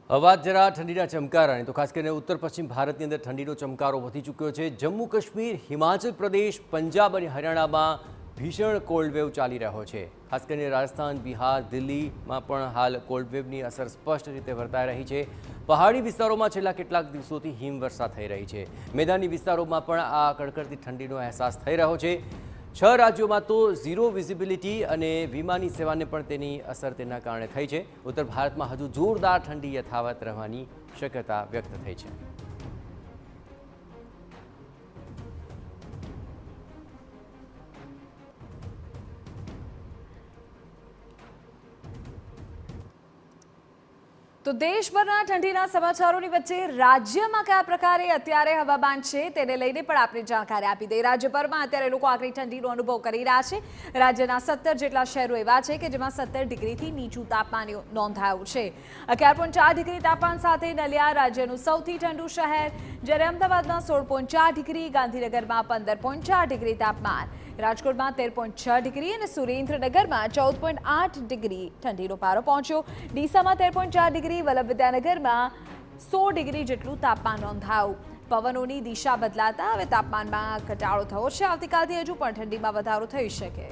અવાજ જરા ઠંડીના ચમકારાની તો ખાસ કરીને ઉત્તર પશ્ચિમ ભારતની અંદર ઠંડીનો ચમકારો વધી ચૂક્યો છે। જમ્મુ કાશ્મીર, હિમાચલ પ્રદેશ, પંજાબ અને હરિયાણામાં ભીષણ કોલ્ડ વેવ ચાલી રહ્યો છે। ખાસ કરીને રાજસ્થાન, બિહાર, દિલ્હીમાં પણ હાલ કોલ્ડ વેવની અસર સ્પષ્ટ રીતે વર્તાઈ રહી છે। પહાડી વિસ્તારોમાં છેલ્લા કેટલાક દિવસોથી હિમવર્ષા થઈ રહી છે। મેદાની વિસ્તારોમાં પણ આ કડકડતી ઠંડીનો અહેસાસ થઈ રહ્યો છે। 6 રાજ્યોમાં તો ઝીરો વિઝિબિલિટી અને વિમાની સેવાને પણ તેની અસર તેના કારણે થઈ છે। ઉત્તર ભારતમાં હજુ જોરદાર ઠંડી યથાવત રહેવાની શક્યતા વ્યક્ત થઈ છે। તો દેશભરના ઠંડીના સમાચારોની વચ્ચે રાજ્યમાં કયા પ્રકારે અત્યારે હવામાન છે તેને લઈને પણ આપણે જાણકારી આપી દઈએ। રાજ્યભરમાં અત્યારે લોકો આકરી ઠંડીનો અનુભવ કરી રહ્યા છે। રાજ્યના 17 જેટલા શહેરો એવા છે કે જેમાં 17 ડિગ્રીથી નીચું તાપમાન નોંધાયું છે। 11.4 ડિગ્રી તાપમાન સાથે નલિયા રાજ્યનું સૌથી ઠંડુ શહેર, જ્યારે અમદાવાદમાં 16.4 ડિગ્રી, ગાંધીનગરમાં 15.4 ડિગ્રી તાપમાન, રાજકોટમાં 13.6 ડિગ્રી અને સુરેન્દ્રનગરમાં 14.8 ડિગ્રી ઠંડીનો પારો પહોંચ્યો। ડીસામાં 13.4 ડિગ્રી, વલ્લભ વિદ્યાનગરમાં 16 ડિગ્રી જેટલું તાપમાન નોંધાયું। પવનોની દિશા બદલાતા હવે તાપમાનમાં ઘટાડો થયો છે। આવતીકાલથી હજુ પણ ઠંડીમાં વધારો થઈ શકે।